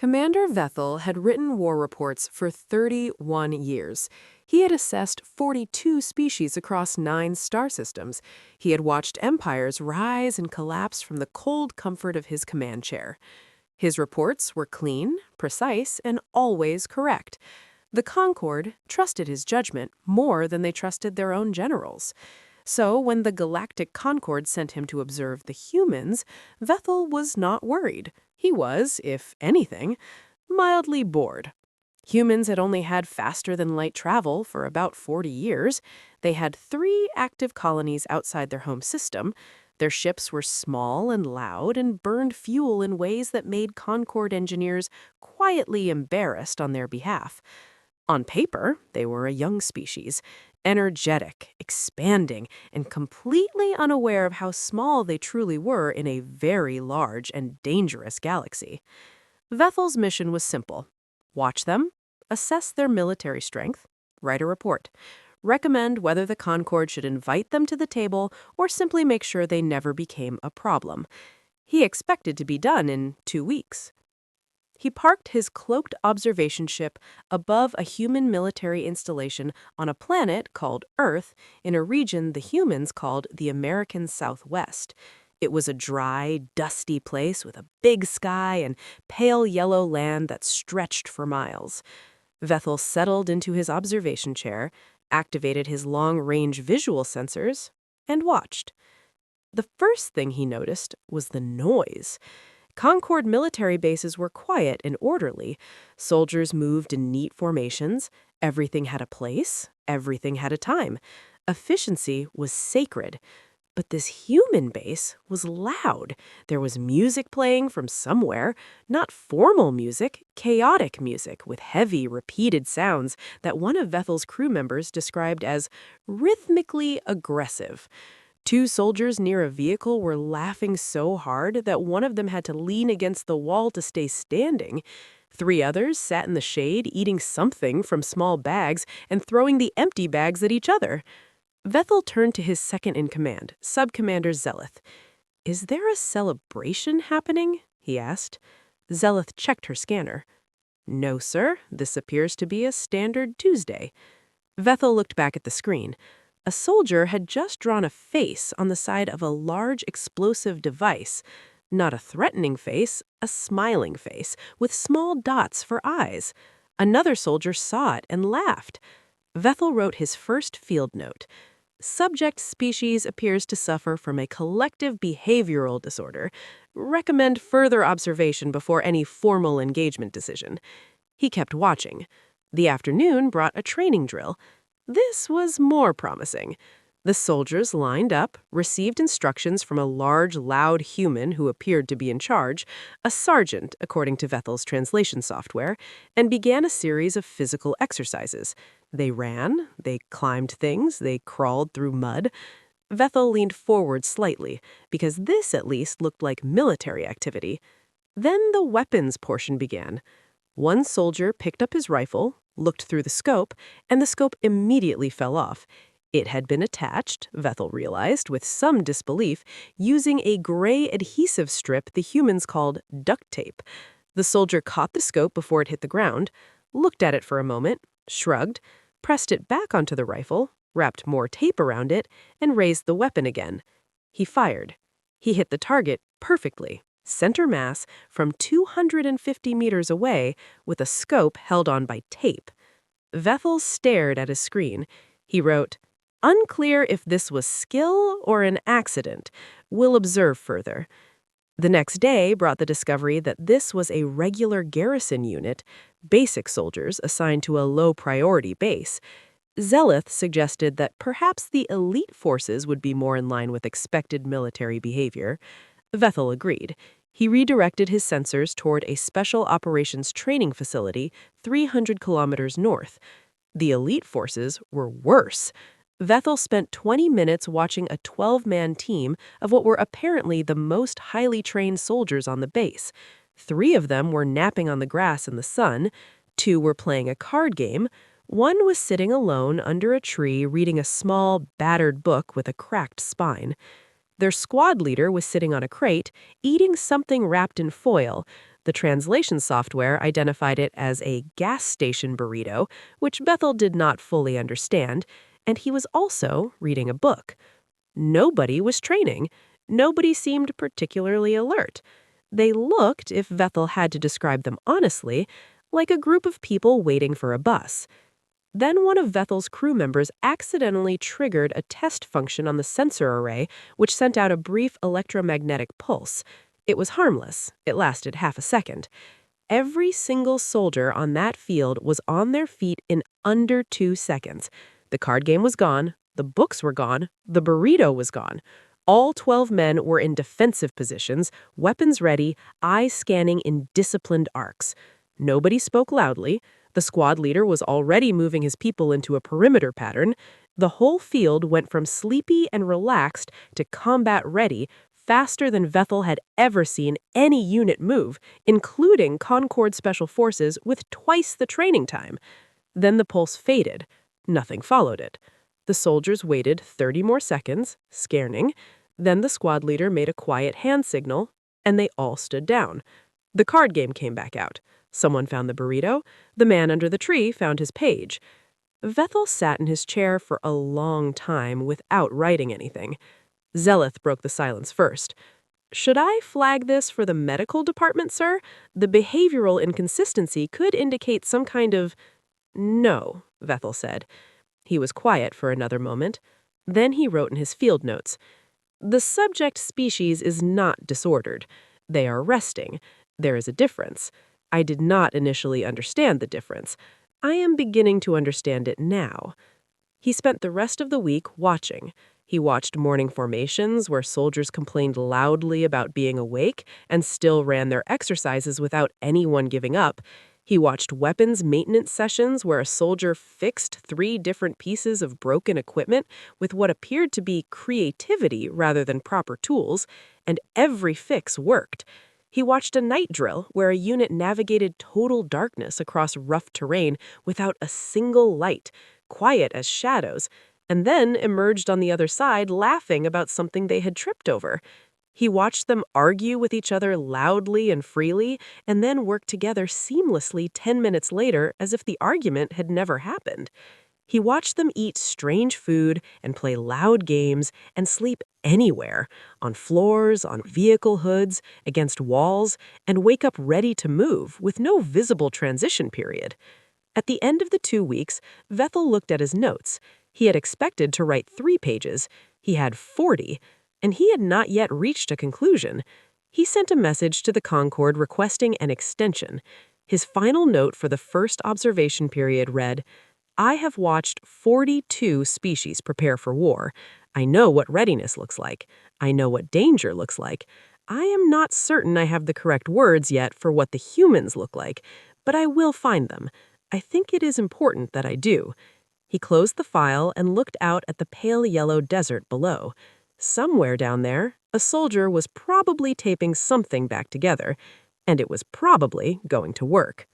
Commander Vethal had written war reports for 31 years. He had assessed 42 species across 9 star systems. He had watched empires rise and collapse from the cold comfort of his command chair. His reports were clean, precise, and always correct. The Concorde trusted his judgment more than they trusted their own generals. So when the Galactic Concorde sent him to observe the humans, Vethal was not worried. He was, if anything, mildly bored. Humans had only had faster-than-light travel for about 40 years. They had 3 active colonies outside their home system. Their ships were small and loud and burned fuel in ways that made Concorde engineers quietly embarrassed on their behalf. On paper, they were a young species, energetic, expanding, and completely unaware of how small they truly were in a very large and dangerous galaxy. Vethal's mission was simple. Watch them, assess their military strength, write a report, recommend whether the Concorde should invite them to the table or simply make sure they never became a problem. He expected to be done in 2 weeks. He parked his cloaked observation ship above a human military installation on a planet called Earth in a region the humans called the American Southwest. It was a dry, dusty place with a big sky and pale yellow land that stretched for miles. Vethal settled into his observation chair, activated his long-range visual sensors, and watched. The first thing he noticed was the noise. Concorde military bases were quiet and orderly. Soldiers moved in neat formations. Everything had a place. Everything had a time. Efficiency was sacred. But this human base was loud. There was music playing from somewhere, not formal music, chaotic music with heavy, repeated sounds that one of Vethal's crew members described as rhythmically aggressive. 2 soldiers near a vehicle were laughing so hard that one of them had to lean against the wall to stay standing. 3 others sat in the shade eating something from small bags and throwing the empty bags at each other. Vethal turned to his second-in-command, Sub-Commander Zeleth. "Is there a celebration happening?" he asked. Zeleth checked her scanner. "No, sir. This appears to be a standard Tuesday." Vethal looked back at the screen. A soldier had just drawn a face on the side of a large explosive device. Not a threatening face, a smiling face, with small dots for eyes. Another soldier saw it and laughed. Vethal wrote his first field note. Subject species appears to suffer from a collective behavioral disorder. Recommend further observation before any formal engagement decision. He kept watching. The afternoon brought a training drill. This was more promising. The soldiers lined up, received instructions from a large, loud human who appeared to be in charge, a sergeant, according to Vethal's translation software, and began a series of physical exercises. They ran, they climbed things, they crawled through mud. Vethal leaned forward slightly, because this at least looked like military activity. Then the weapons portion began. One soldier picked up his rifle, looked through the scope, and the scope immediately fell off. It had been attached, Vethal realized, with some disbelief, using a gray adhesive strip the humans called duct tape. The soldier caught the scope before it hit the ground, looked at it for a moment, shrugged, pressed it back onto the rifle, wrapped more tape around it, and raised the weapon again. He fired. He hit the target perfectly, center mass, from 250 meters away, with a scope held on by tape. Vethal stared at his screen. He wrote, "Unclear if this was skill or an accident. We'll observe further." The next day brought the discovery that this was a regular garrison unit, basic soldiers assigned to a low-priority base. Zeleth suggested that perhaps the elite forces would be more in line with expected military behavior. Vethal agreed. He redirected his sensors toward a special operations training facility 300 kilometers north. The elite forces were worse. Vethal spent 20 minutes watching a 12-man team of what were apparently the most highly trained soldiers on the base. 3 of them were napping on the grass in the sun. 2 were playing a card game. 1 was sitting alone under a tree reading a small, battered book with a cracked spine. Their squad leader was sitting on a crate, eating something wrapped in foil. The translation software identified it as a gas station burrito, which Vethal did not fully understand, and he was also reading a book. Nobody was training. Nobody seemed particularly alert. They looked, if Vethal had to describe them honestly, like a group of people waiting for a bus. Then one of Vethal's crew members accidentally triggered a test function on the sensor array, which sent out a brief electromagnetic pulse. It was harmless. It lasted half a second. Every single soldier on that field was on their feet in under 2 seconds. The card game was gone, the books were gone, the burrito was gone. All 12 men were in defensive positions, weapons ready, eyes scanning in disciplined arcs. Nobody spoke loudly. The squad leader was already moving his people into a perimeter pattern. The whole field went from sleepy and relaxed to combat-ready faster than Vethal had ever seen any unit move, including Concord Special Forces with twice the training time. Then the pulse faded. Nothing followed it. The soldiers waited 30 more seconds, scanning. Then the squad leader made a quiet hand signal, and they all stood down. The card game came back out. Someone found the burrito. The man under the tree found his page. Vethal sat in his chair for a long time without writing anything. Zeleth broke the silence first. "Should I flag this for the medical department, sir? The behavioral inconsistency could indicate some kind of—" "No," Vethal said. He was quiet for another moment. Then he wrote in his field notes, "The subject species is not disordered. They are resting. There is a difference. I did not initially understand the difference. I am beginning to understand it now." He spent the rest of the week watching. He watched morning formations where soldiers complained loudly about being awake and still ran their exercises without anyone giving up. He watched weapons maintenance sessions where a soldier fixed 3 different pieces of broken equipment with what appeared to be creativity rather than proper tools, and every fix worked. He watched a night drill where a unit navigated total darkness across rough terrain without a single light, quiet as shadows, and then emerged on the other side laughing about something they had tripped over. He watched them argue with each other loudly and freely, and then work together seamlessly 10 minutes later as if the argument had never happened. He watched them eat strange food and play loud games and sleep anywhere, on floors, on vehicle hoods, against walls, and wake up ready to move with no visible transition period. At the end of the 2 weeks, Vethal looked at his notes. He had expected to write 3 pages. He had 40, and he had not yet reached a conclusion. He sent a message to the Concord requesting an extension. His final note for the first observation period read, "I have watched 42 species prepare for war. I know what readiness looks like. I know what danger looks like. I am not certain I have the correct words yet for what the humans look like, but I will find them. I think it is important that I do." He closed the file and looked out at the pale yellow desert below. Somewhere down there, a soldier was probably taping something back together, and it was probably going to work.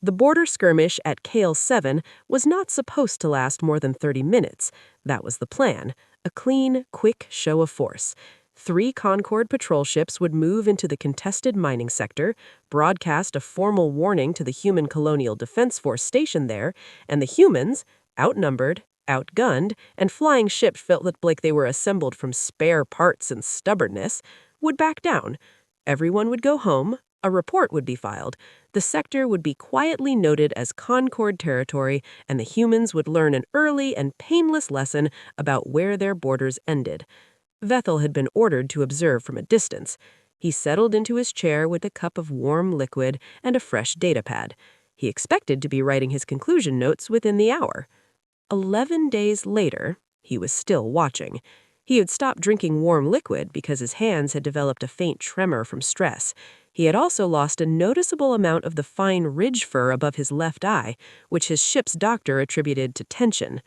The border skirmish at Kale 7 was not supposed to last more than 30 minutes. That was the plan, a clean, quick show of force. 3 Concord patrol ships would move into the contested mining sector, broadcast a formal warning to the human Colonial Defense Force stationed there, and the humans, outnumbered, outgunned, and flying ships felt like they were assembled from spare parts and stubbornness, would back down. Everyone would go home. A report would be filed. The sector would be quietly noted as Concord territory, and the humans would learn an early and painless lesson about where their borders ended. Vethal had been ordered to observe from a distance. He settled into his chair with a cup of warm liquid and a fresh datapad. He expected to be writing his conclusion notes within the hour. 11 days later, he was still watching. He had stopped drinking warm liquid because his hands had developed a faint tremor from stress. He had also lost a noticeable amount of the fine ridge fur above his left eye, which his ship's doctor attributed to tension.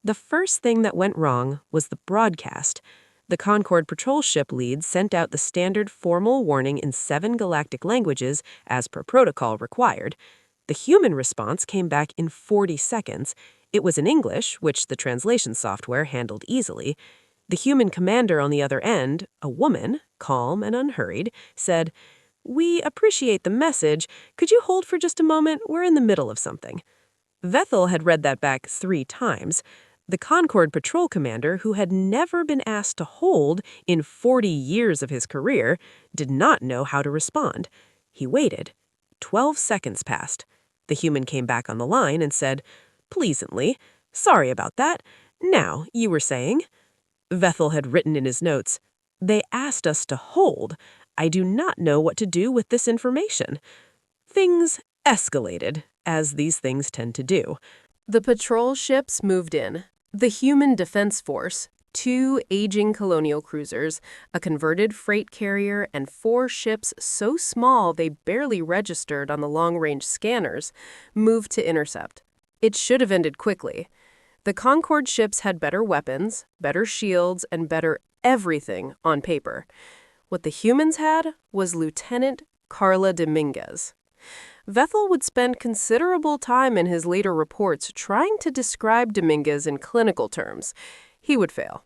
The first thing that went wrong was the broadcast. The Concord patrol ship lead sent out the standard formal warning in 7 galactic languages as per protocol required. The human response came back in 40 seconds. It was in English, which the translation software handled easily. The human commander on the other end, a woman, calm and unhurried, said, "We appreciate the message. Could you hold for just a moment? We're in the middle of something." Vethal had read that back 3 times. The Concord patrol commander, who had never been asked to hold in 40 years of his career, did not know how to respond. He waited. 12 seconds passed. The human came back on the line and said, pleasantly, "Sorry about that. Now, you were saying?" Vethal had written in his notes, "They asked us to hold. I do not know what to do with this information." Things escalated, as these things tend to do. The patrol ships moved in. The Human Defense Force, 2 aging colonial cruisers, a converted freight carrier, and 4 ships so small they barely registered on the long-range scanners, moved to intercept. It should have ended quickly. The Concord ships had better weapons, better shields, and better everything on paper. What the humans had was Lieutenant Carla Dominguez. Vethal would spend considerable time in his later reports trying to describe Dominguez in clinical terms. He would fail.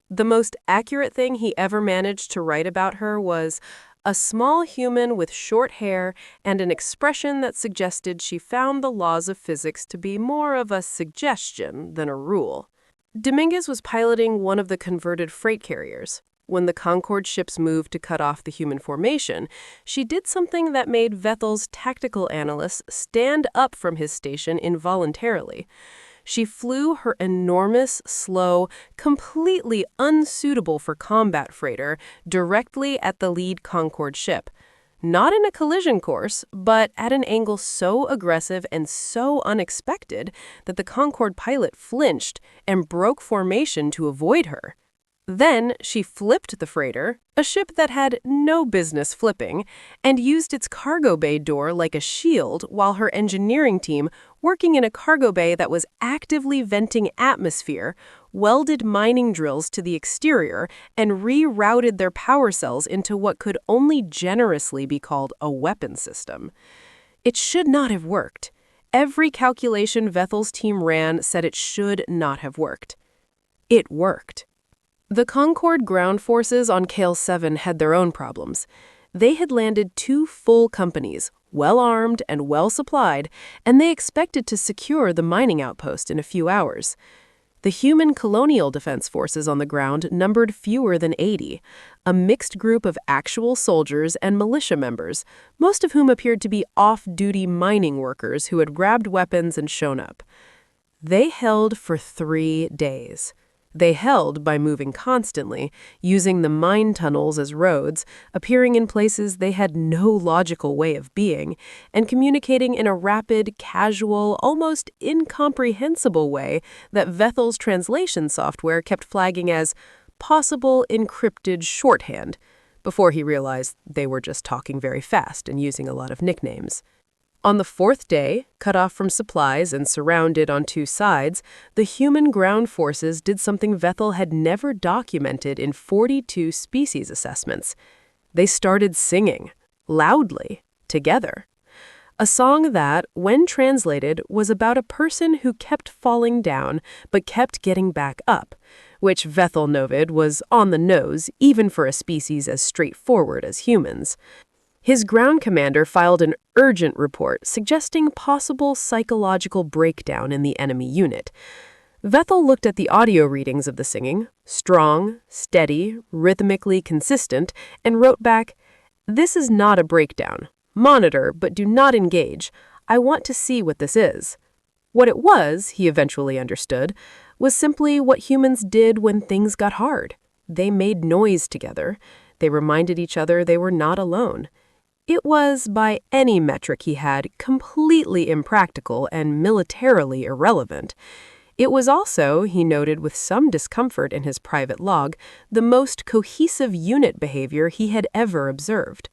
The most accurate thing he ever managed to write about her was a small human with short hair and an expression that suggested she found the laws of physics to be more of a suggestion than a rule. Dominguez was piloting one of the converted freight carriers. When the Concord ships moved to cut off the human formation, she did something that made Vethal's tactical analyst stand up from his station involuntarily. She flew her enormous, slow, completely unsuitable for combat freighter directly at the lead Concord ship. Not in a collision course, but at an angle so aggressive and so unexpected that the Concord pilot flinched and broke formation to avoid her. Then she flipped the freighter, a ship that had no business flipping, and used its cargo bay door like a shield while her engineering team, working in a cargo bay that was actively venting atmosphere, welded mining drills to the exterior and rerouted their power cells into what could only generously be called a weapon system. It should not have worked. Every calculation Vethal's team ran said it should not have worked. It worked. The Concord ground forces on Kale 7 had their own problems. They had landed 2 full companies, well-armed and well-supplied, and they expected to secure the mining outpost in a few hours. The human colonial defense forces on the ground numbered fewer than 80, a mixed group of actual soldiers and militia members, most of whom appeared to be off-duty mining workers who had grabbed weapons and shown up. They held for 3 days. They held by moving constantly, using the mine tunnels as roads, appearing in places they had no logical way of being, and communicating in a rapid, casual, almost incomprehensible way that Vethal's translation software kept flagging as possible encrypted shorthand, before he realized they were just talking very fast and using a lot of nicknames. On the 4th day, cut off from supplies and surrounded on 2 sides, the human ground forces did something Vethal had never documented in 42 species assessments. They started singing, loudly, together. A song that, when translated, was about a person who kept falling down but kept getting back up, which Vethal noted was on the nose even for a species as straightforward as humans. His ground commander filed an urgent report suggesting possible psychological breakdown in the enemy unit. Vethal looked at the audio readings of the singing, strong, steady, rhythmically consistent, and wrote back, "This is not a breakdown. Monitor, but do not engage. I want to see what this is." What it was, he eventually understood, was simply what humans did when things got hard. They made noise together. They reminded each other they were not alone. It was, by any metric he had, completely impractical and militarily irrelevant. It was also, he noted with some discomfort in his private log, the most cohesive unit behavior he had ever observed.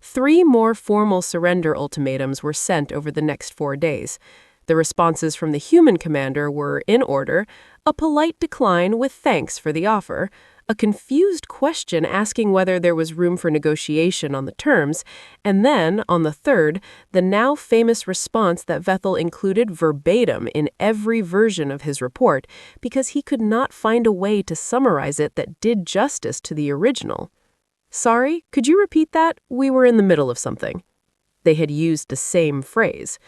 3 more formal surrender ultimatums were sent over the next 4 days. The responses from the human commander were, in order, a polite decline with thanks for the offer, a confused question asking whether there was room for negotiation on the terms, and then, on the 3rd, the now famous response that Vethal included verbatim in every version of his report because he could not find a way to summarize it that did justice to the original. "Sorry, could you repeat that? We were in the middle of something." They had used the same phrase.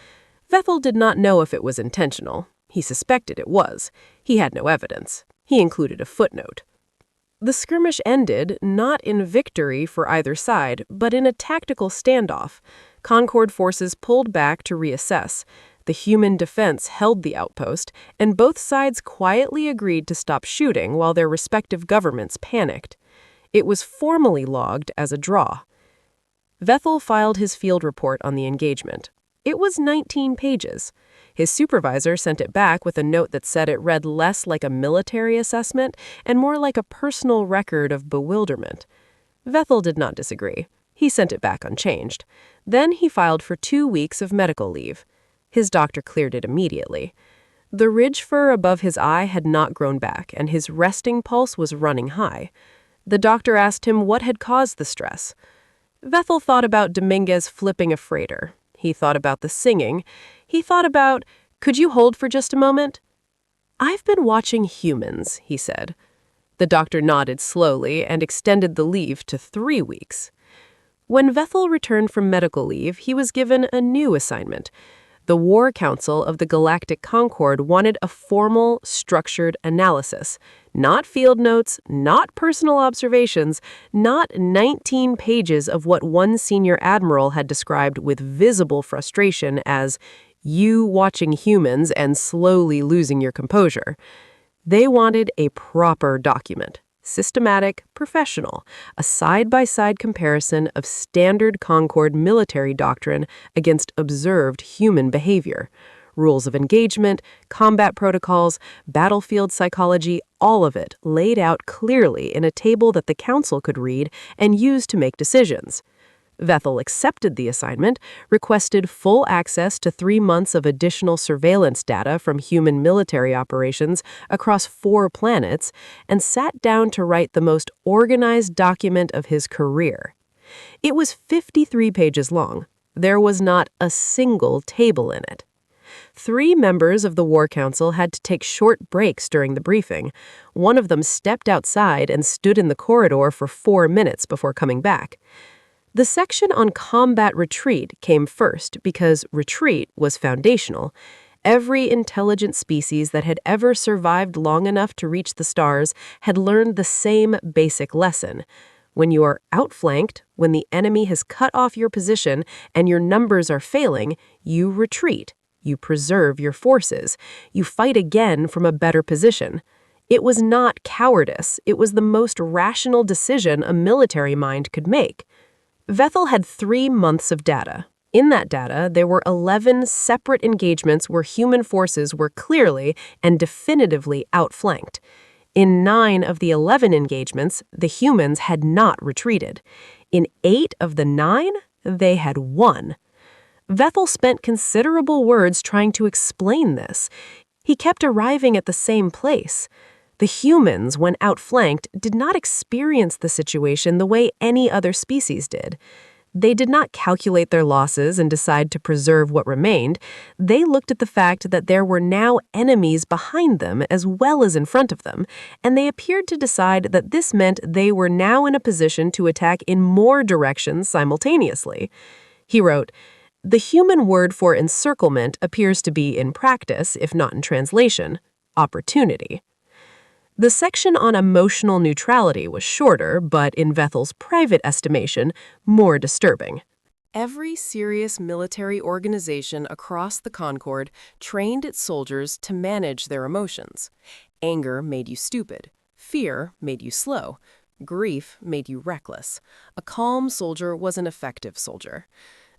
Vethal did not know if it was intentional. He suspected it was. He had no evidence. He included a footnote. The skirmish ended not in victory for either side, but in a tactical standoff. Concord forces pulled back to reassess. The human defense held the outpost, and both sides quietly agreed to stop shooting while their respective governments panicked. It was formally logged as a draw. Vethal filed his field report on the engagement. It was 19 pages. His supervisor sent it back with a note that said it read less like a military assessment and more like a personal record of bewilderment. Vethal did not disagree. He sent it back unchanged. Then he filed for 2 weeks of medical leave. His doctor cleared it immediately. The ridge fur above his eye had not grown back, and his resting pulse was running high. The doctor asked him what had caused the stress. Vethal thought about Dominguez flipping a freighter. He thought about the singing. He thought about, "Could you hold for just a moment?" "I've been watching Humans," he said. The doctor nodded slowly and extended the leave to 3 weeks. When Vethal returned from medical leave, he was given a new assignment. The War Council of the Galactic Concord wanted a formal, structured analysis. Not field notes, not personal observations, not 19 pages of what one senior admiral had described with visible frustration as you watching humans and slowly losing your composure. They wanted a proper document. Systematic, professional, a side-by-side comparison of standard Concord military doctrine against observed human behavior. Rules of engagement, combat protocols, battlefield psychology, all of it laid out clearly in a table that the council could read and use to make decisions. Vethal accepted the assignment, requested full access to 3 months of additional surveillance data from human military operations across 4 planets, and sat down to write the most organized document of his career. It was 53 pages long. There was not a single table in it. 3 members of the War Council had to take short breaks during the briefing. One of them stepped outside and stood in the corridor for 4 minutes before coming back. The section on combat retreat came first because retreat was foundational. Every intelligent species that had ever survived long enough to reach the stars had learned the same basic lesson. When you are outflanked, when the enemy has cut off your position and your numbers are failing, you retreat. You preserve your forces. You fight again from a better position. It was not cowardice. It was the most rational decision a military mind could make. Vethal had 3 months of data. In that data, there were 11 separate engagements where human forces were clearly and definitively outflanked. In 9 of the 11 engagements, the humans had not retreated. In 8 of the 9, they had won. Vethal spent considerable words trying to explain this. He kept arriving at the same place. The humans, when outflanked, did not experience the situation the way any other species did. They did not calculate their losses and decide to preserve what remained. They looked at the fact that there were now enemies behind them as well as in front of them, and they appeared to decide that this meant they were now in a position to attack in more directions simultaneously. He wrote, "The human word for encirclement appears to be in practice, if not in translation, opportunity." The section on emotional neutrality was shorter, but in Vethal's private estimation, more disturbing. Every serious military organization across the Concord trained its soldiers to manage their emotions. Anger made you stupid. Fear made you slow. Grief made you reckless. A calm soldier was an effective soldier.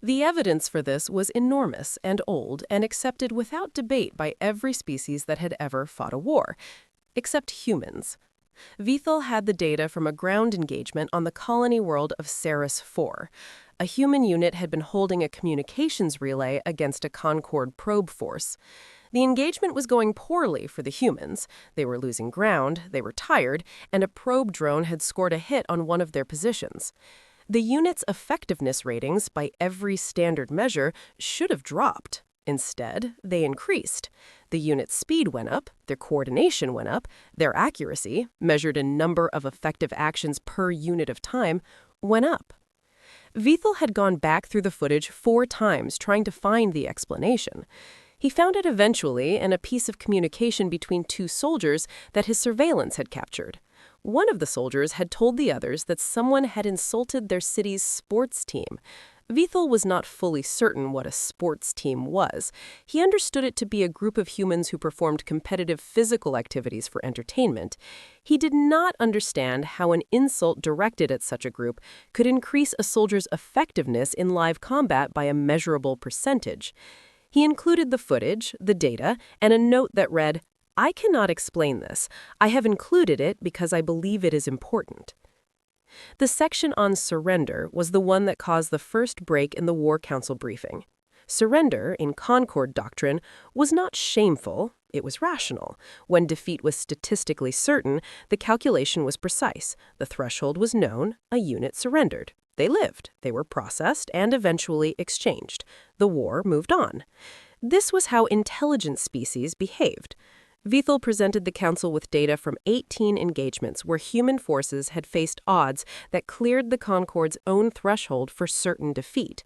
The evidence for this was enormous and old and accepted without debate by every species that had ever fought a war. Except humans. Vethal had the data from a ground engagement on the colony world of Ceres 4. A human unit had been holding a communications relay against a Concord probe force. The engagement was going poorly for the humans. They were losing ground, they were tired, and a probe drone had scored a hit on one of their positions. The unit's effectiveness ratings, by every standard measure, should have dropped. Instead, they increased. The unit's speed went up, their coordination went up, their accuracy, measured in number of effective actions per unit of time, went up. Vethal had gone back through the footage 4 times trying to find the explanation. He found it eventually in a piece of communication between 2 soldiers that his surveillance had captured. One of the soldiers had told the others that someone had insulted their city's sports team. Vethal was not fully certain what a sports team was. He understood it to be a group of humans who performed competitive physical activities for entertainment. He did not understand how an insult directed at such a group could increase a soldier's effectiveness in live combat by a measurable percentage. He included the footage, the data, and a note that read, "I cannot explain this. I have included it because I believe it is important." The section on surrender was the one that caused the first break in the War Council briefing. Surrender, in Concord doctrine, was not shameful, it was rational. When defeat was statistically certain, the calculation was precise. The threshold was known, a unit surrendered. They lived, they were processed, and eventually exchanged. The war moved on. This was how intelligent species behaved. Vethal presented the Council with data from 18 engagements where human forces had faced odds that cleared the Concord's own threshold for certain defeat.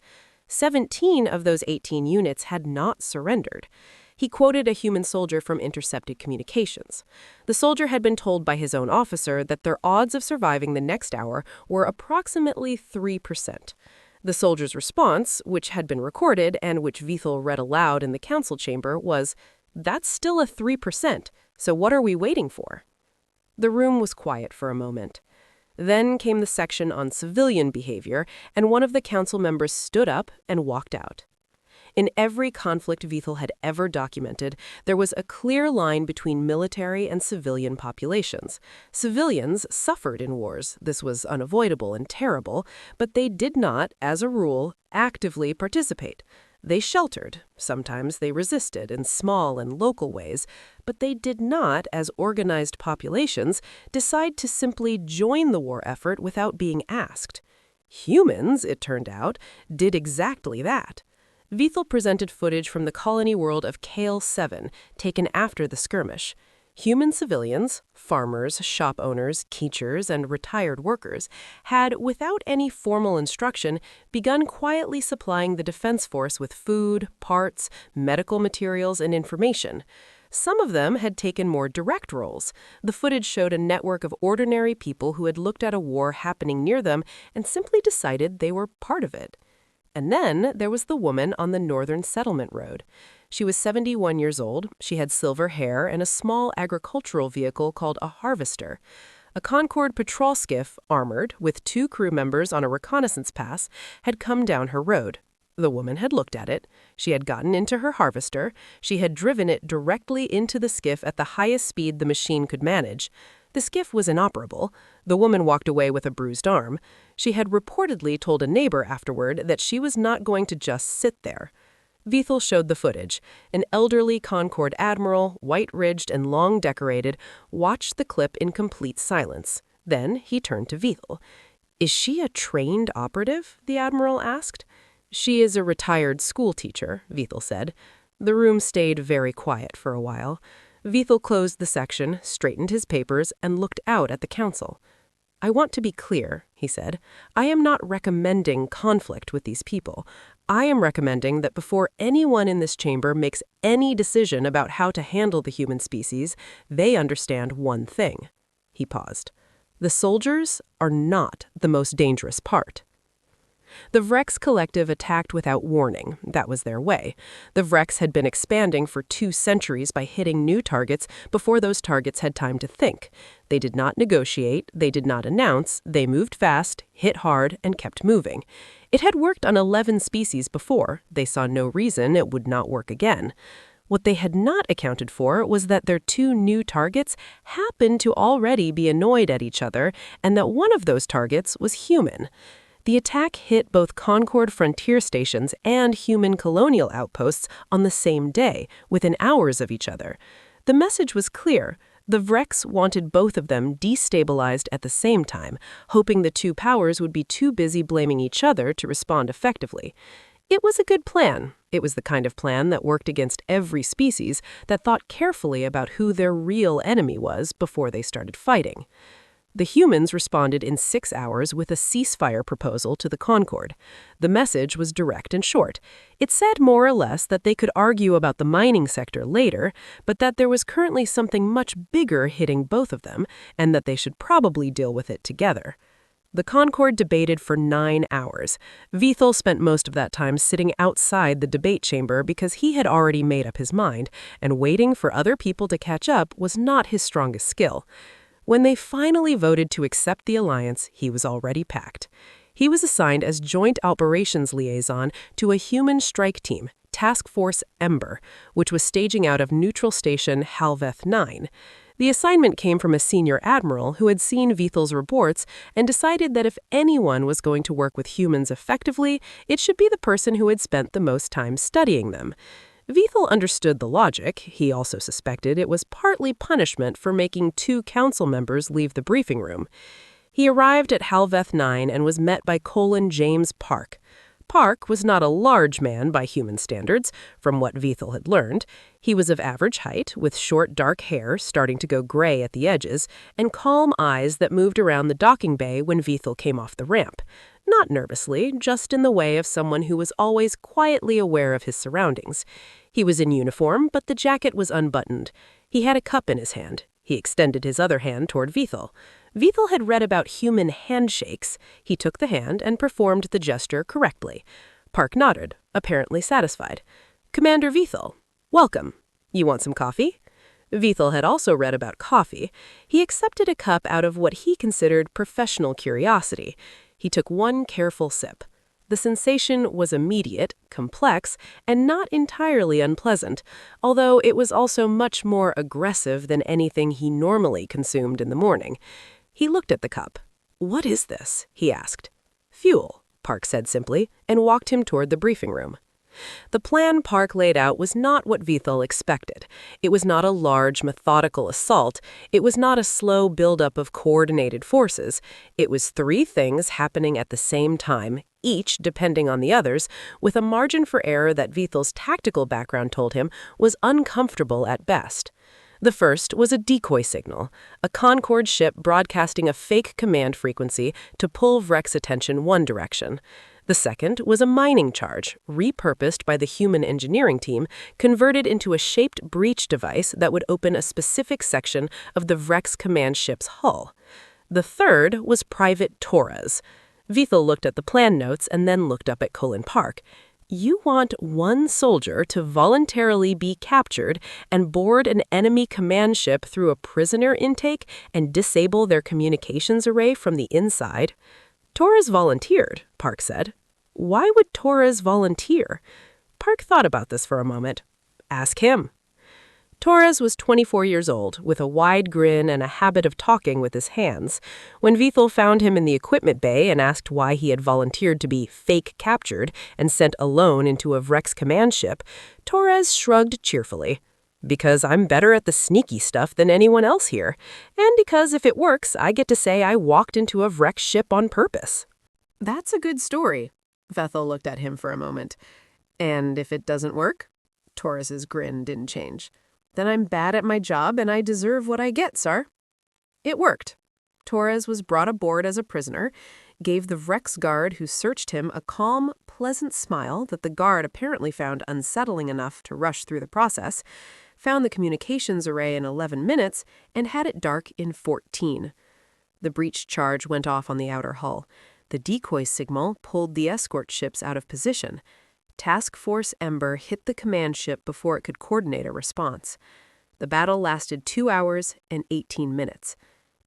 17 of those 18 units had not surrendered. He quoted a human soldier from intercepted communications. The soldier had been told by his own officer that their odds of surviving the next hour were approximately 3%. The soldier's response, which had been recorded and which Vethal read aloud in the council chamber, was, "That's still a 3%, so what are we waiting for?" The room was quiet for a moment. Then came the section on civilian behavior, and one of the council members stood up and walked out. In every conflict Vethal had ever documented, there was a clear line between military and civilian populations. Civilians suffered in wars. This was unavoidable and terrible, but they did not, as a rule, actively participate. They sheltered, sometimes they resisted in small and local ways, but they did not, as organized populations, decide to simply join the war effort without being asked. Humans, it turned out, did exactly that. Vethal presented footage from the colony world of Kale 7, taken after the skirmish. Human civilians, farmers, shop owners, teachers, and retired workers had, without any formal instruction, begun quietly supplying the defense force with food, parts, medical materials, and information. Some of them had taken more direct roles. The footage showed a network of ordinary people who had looked at a war happening near them and simply decided they were part of it. And then there was the woman on the northern settlement road. She was 71 years old, she had silver hair and a small agricultural vehicle called a harvester. A Concord patrol skiff, armored, with 2 crew members on a reconnaissance pass, had come down her road. The woman had looked at it. She had gotten into her harvester. She had driven it directly into the skiff at the highest speed the machine could manage. The skiff was inoperable. The woman walked away with a bruised arm. She had reportedly told a neighbor afterward that she was not going to just sit there. Vethal showed the footage. An elderly Concord admiral, white-ridged and long-decorated, watched the clip in complete silence. Then he turned to Vethal. "Is she a trained operative?" the admiral asked. "She is a retired school teacher," Vethal said. The room stayed very quiet for a while. Vethal closed the section, straightened his papers, and looked out at the council. "I want to be clear," he said. "I am not recommending conflict with these people. I am recommending that before anyone in this chamber makes any decision about how to handle the human species, they understand one thing." He paused. "The soldiers are not the most dangerous part." The Vrex Collective attacked without warning. That was their way. The Vrex had been expanding for 2 centuries by hitting new targets before those targets had time to think. They did not negotiate, they did not announce, they moved fast, hit hard, and kept moving. It had worked on 11 species before. They saw no reason it would not work again. What they had not accounted for was that their 2 new targets happened to already be annoyed at each other, and that one of those targets was human. The attack hit both Concord frontier stations and human colonial outposts on the same day, within hours of each other. The message was clear. The Vrex wanted both of them destabilized at the same time, hoping the 2 powers would be too busy blaming each other to respond effectively. It was a good plan. It was the kind of plan that worked against every species that thought carefully about who their real enemy was before they started fighting. The humans responded in 6 hours with a ceasefire proposal to the Concorde. The message was direct and short. It said more or less that they could argue about the mining sector later, but that there was currently something much bigger hitting both of them, and that they should probably deal with it together. The Concorde debated for 9 hours. Vethal spent most of that time sitting outside the debate chamber because he had already made up his mind, and waiting for other people to catch up was not his strongest skill. When they finally voted to accept the alliance, he was already packed. He was assigned as Joint Operations Liaison to a human strike team, Task Force Ember, which was staging out of neutral station Halveth 9. The assignment came from a senior admiral who had seen Vethal's reports and decided that if anyone was going to work with humans effectively, it should be the person who had spent the most time studying them. Vethal understood the logic. He also suspected it was partly punishment for making 2 council members leave the briefing room. He arrived at Halveth 9 and was met by Colin James Park. Park was not a large man by human standards, from what Vethal had learned. He was of average height, with short dark hair starting to go gray at the edges, and calm eyes that moved around the docking bay when Vethal came off the ramp. Not nervously, just in the way of someone who was always quietly aware of his surroundings. He was in uniform, but the jacket was unbuttoned. He had a cup in his hand. He extended his other hand toward Vethal. Vethal had read about human handshakes. He took the hand and performed the gesture correctly. Park nodded, apparently satisfied. "Commander Vethal, welcome. You want some coffee?" Vethal had also read about coffee. He accepted a cup out of what he considered professional curiosity. He took one careful sip. The sensation was immediate, complex, and not entirely unpleasant, although it was also much more aggressive than anything he normally consumed in the morning. He looked at the cup. "What is this?" he asked. "Fuel," Park said simply, and walked him toward the briefing room. The plan Park laid out was not what Vethal expected. It was not a large, methodical assault. It was not a slow buildup of coordinated forces. It was 3 things happening at the same time, each depending on the others, with a margin for error that Vethal's tactical background told him was uncomfortable at best. The first was a decoy signal, a Concorde ship broadcasting a fake command frequency to pull Vrek's attention one direction. The second was a mining charge, repurposed by the human engineering team, converted into a shaped breach device that would open a specific section of the Vrek's command ship's hull. The third was Private Torres. Vethal looked at the plan notes and then looked up at Colin Park. "You want one soldier to voluntarily be captured and board an enemy command ship through a prisoner intake and disable their communications array from the inside?" "Torres volunteered," Park said. "Why would Torres volunteer?" Park thought about this for a moment. "Ask him." Torres was 24 years old, with a wide grin and a habit of talking with his hands. When Vethal found him in the equipment bay and asked why he had volunteered to be fake captured and sent alone into a Vrek's command ship, Torres shrugged cheerfully. "Because I'm better at the sneaky stuff than anyone else here, and because if it works, I get to say I walked into a Vrek ship on purpose." "That's a good story." Vethal looked at him for a moment. "And if it doesn't work?" Torres's grin didn't change. "Then I'm bad at my job and I deserve what I get, sir." It worked. Torres was brought aboard as a prisoner, gave the Vrek's guard who searched him a calm, pleasant smile that the guard apparently found unsettling enough to rush through the process, found the communications array in 11 minutes, and had it dark in 14. The breach charge went off on the outer hull. The decoy signal pulled the escort ships out of position. Task Force Ember hit the command ship before it could coordinate a response. The battle lasted 2 hours and 18 minutes.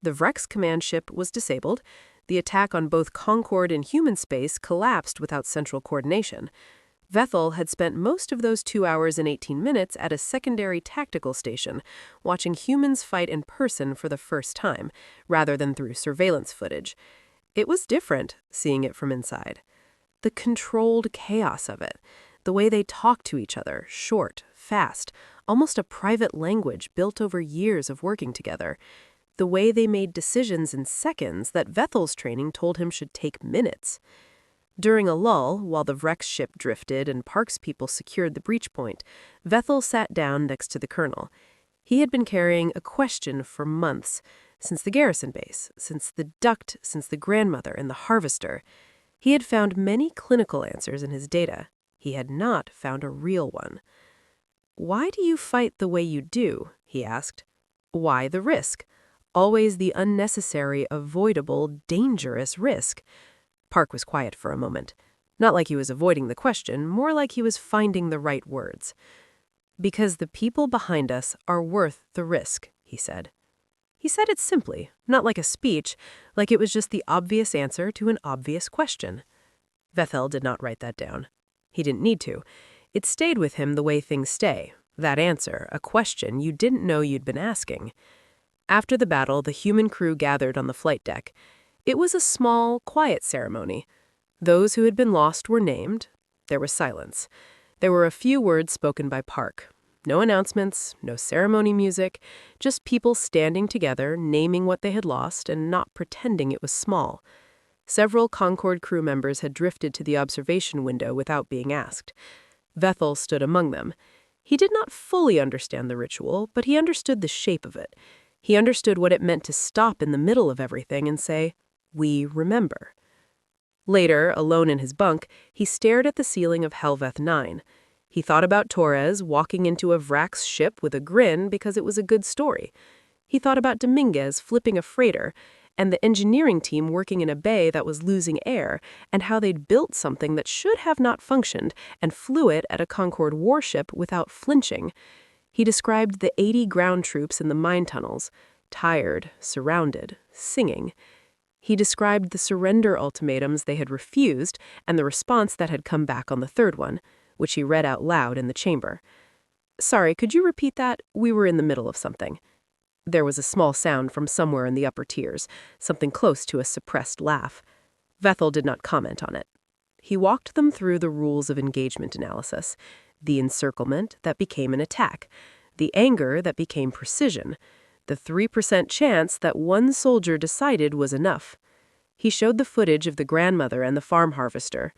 The Vrek's command ship was disabled. The attack on both Concorde and human space collapsed without central coordination. Vethal had spent most of those 2 hours and 18 minutes at a secondary tactical station, watching humans fight in person for the first time, rather than through surveillance footage. It was different, seeing it from inside. The controlled chaos of it, the way they talked to each other, short, fast, almost a private language built over years of working together. The way they made decisions in seconds that Vethal's training told him should take minutes. During a lull, while the Vrek's ship drifted and Park's people secured the breach point, Vethal sat down next to the colonel. He had been carrying a question for months. since the garrison base, since the duct, since the grandmother and the harvester. He had found many clinical answers in his data. He had not found a real one. "Why do you fight the way you do?" he asked. "Why the risk? Always the unnecessary, avoidable, dangerous risk." Park was quiet for a moment. Not like he was avoiding the question, more like he was finding the right words. "Because the people behind us are worth the risk," he said. He said it simply, not like a speech, like it was just the obvious answer to an obvious question. Vethal did not write that down. He didn't need to. It stayed with him the way things stay. That answer, a question you didn't know you'd been asking. After the battle, the human crew gathered on the flight deck. It was a small, quiet ceremony. Those who had been lost were named. There was silence. There were a few words spoken by Park. No announcements, no ceremony music, just people standing together, naming what they had lost and not pretending it was small. Several Concorde crew members had drifted to the observation window without being asked. Vethal stood among them. He did not fully understand the ritual, but he understood the shape of it. He understood what it meant to stop in the middle of everything and say, "We remember." Later, alone in his bunk, he stared at the ceiling of Helveth 9. He thought about Torres walking into a Vrax ship with a grin because it was a good story. He thought about Dominguez flipping a freighter, and the engineering team working in a bay that was losing air, and how they'd built something that should have not functioned and flew it at a Concorde warship without flinching. He described the 80 ground troops in the mine tunnels, tired, surrounded, singing. He described the surrender ultimatums they had refused and the response that had come back on the third one, which he read out loud in the chamber. "Sorry, could you repeat that? We were in the middle of something." There was a small sound from somewhere in the upper tiers, something close to a suppressed laugh. Vethal did not comment on it. He walked them through the rules of engagement analysis, the encirclement that became an attack, the anger that became precision, the 3% chance that one soldier decided was enough. He showed the footage of the grandmother and the farm harvester.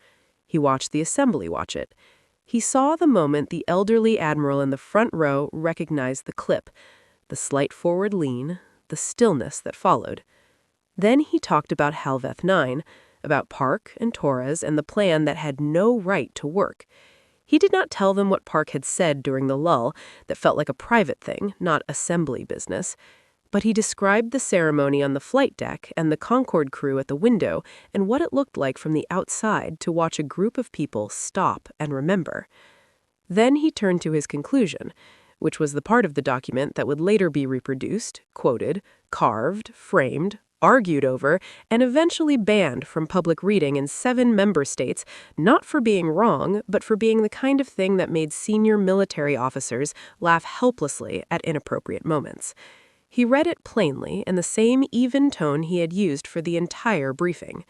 He watched the assembly watch it. He saw the moment the elderly admiral in the front row recognized the clip, the slight forward lean, the stillness that followed. Then he talked about Helveth 9, about Park and Torres and the plan that had no right to work. He did not tell them what Park had said during the lull that felt like a private thing, not assembly business. But he described the ceremony on the flight deck and the Concorde crew at the window and what it looked like from the outside to watch a group of people stop and remember. Then he turned to his conclusion, which was the part of the document that would later be reproduced, quoted, carved, framed, argued over, and eventually banned from public reading in 7 member states, not for being wrong, but for being the kind of thing that made senior military officers laugh helplessly at inappropriate moments. He read it plainly in the same even tone he had used for the entire briefing.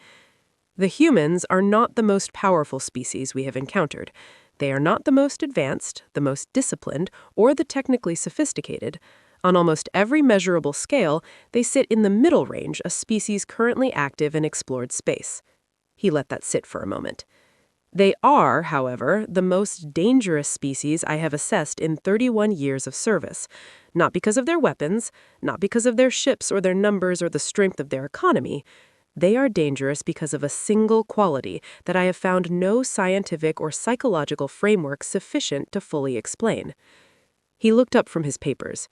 "The humans are not the most powerful species we have encountered. They are not the most advanced, the most disciplined, or the technically sophisticated. On almost every measurable scale, they sit in the middle range, a species currently active in explored space." He let that sit for a moment. "They are, however, the most dangerous species I have assessed in 31 years of service, not because of their weapons, not because of their ships or their numbers or the strength of their economy. They are dangerous because of a single quality that I have found no scientific or psychological framework sufficient to fully explain." He looked up from his papers.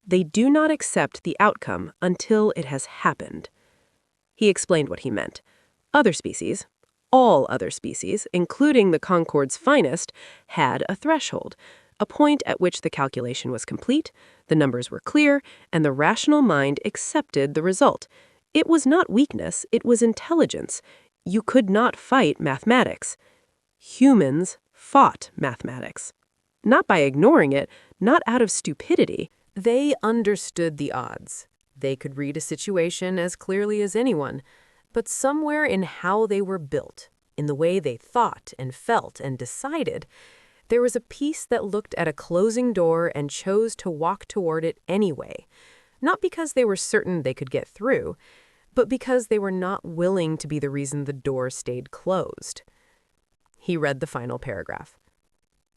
"They do not accept the outcome until it has happened." He explained what he meant. Other species, all other species, including the Concorde's finest, had a threshold, a point at which the calculation was complete, the numbers were clear, and the rational mind accepted the result. It was not weakness, it was intelligence. You could not fight mathematics. Humans fought mathematics. Not by ignoring it, not out of stupidity. They understood the odds. They could read a situation as clearly as anyone, but somewhere in how they were built, in the way they thought and felt and decided, there was a piece that looked at a closing door and chose to walk toward it anyway. Not because they were certain they could get through, but because they were not willing to be the reason the door stayed closed. He read the final paragraph.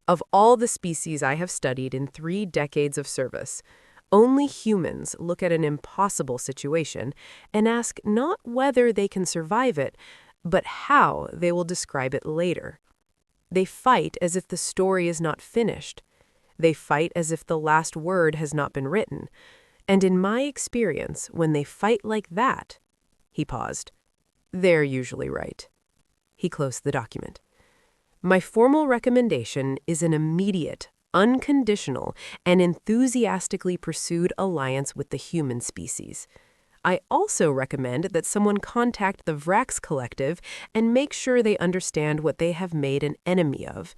"Of all the species I have studied in 3 decades of service, Only humans look at an impossible situation and ask not whether they can survive it, but how they will describe it later. They fight as if the story is not finished. They fight as if the last word has not been written. And in my experience, when they fight like that, he paused, they're usually right. He closed the document. My formal recommendation is an immediate, unconditional, and enthusiastically pursued alliance with the human species. I also recommend that someone contact the Vrax Collective and make sure they understand what they have made an enemy of,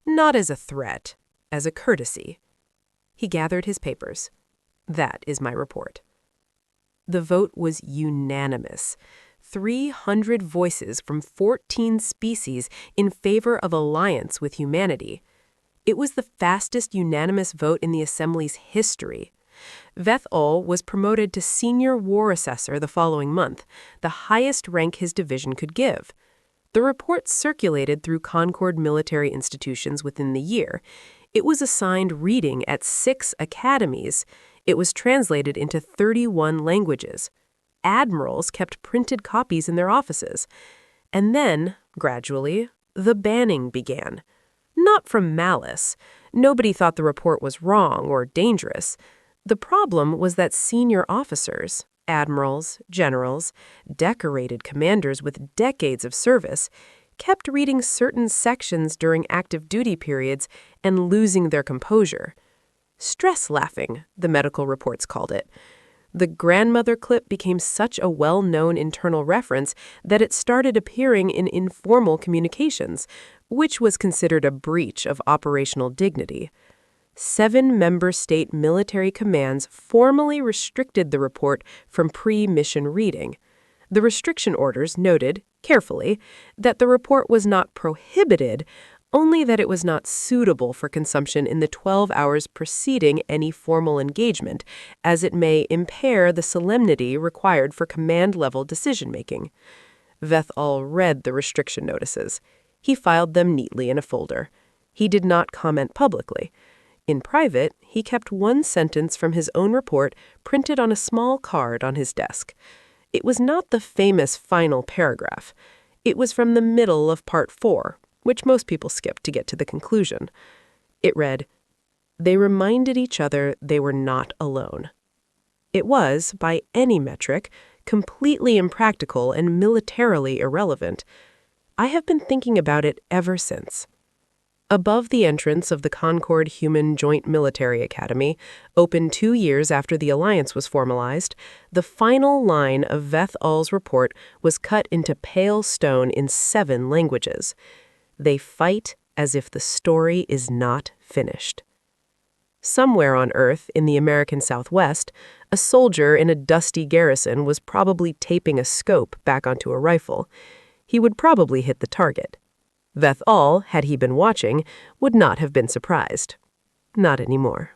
not as a threat, as a courtesy. He gathered his papers. That is my report. The vote was unanimous. 300 voices from 14 species in favor of alliance with humanity. It was the fastest unanimous vote in the Assembly's history. Vethal was promoted to Senior War Assessor the following month, the highest rank his division could give. The report circulated through Concord military institutions within the year. It was assigned reading at 6 academies. It was translated into 31 languages. Admirals kept printed copies in their offices. And then, gradually, the banning began. Not from malice. Nobody thought the report was wrong or dangerous. The problem was that senior officers, admirals, generals, decorated commanders with decades of service, kept reading certain sections during active duty periods and losing their composure. Stress laughing, the medical reports called it. The grandmother clip became such a well-known internal reference that it started appearing in informal communications, which was considered a breach of operational dignity. 7 member state military commands formally restricted the report from pre-mission reading. The restriction orders noted, carefully, that the report was not prohibited, only that it was not suitable for consumption in the 12 hours preceding any formal engagement, as it may impair the solemnity required for command-level decision-making. Vethal read the restriction notices. He filed them neatly in a folder. He did not comment publicly. In private, he kept one sentence from his own report printed on a small card on his desk. It was not the famous final paragraph. It was from the middle of Part 4, which most people skip to get to the conclusion. It read, "They reminded each other they were not alone." It was, by any metric, completely impractical and militarily irrelevant. I have been thinking about it ever since. Above the entrance of the Concord Human Joint Military Academy, opened 2 years after the alliance was formalized, the final line of Vethal's report was cut into pale stone in 7 languages. They fight as if the story is not finished. Somewhere on Earth, in the American Southwest, a soldier in a dusty garrison was probably taping a scope back onto a rifle. He would probably hit the target. Vethal, had he been watching, would not have been surprised. Not anymore.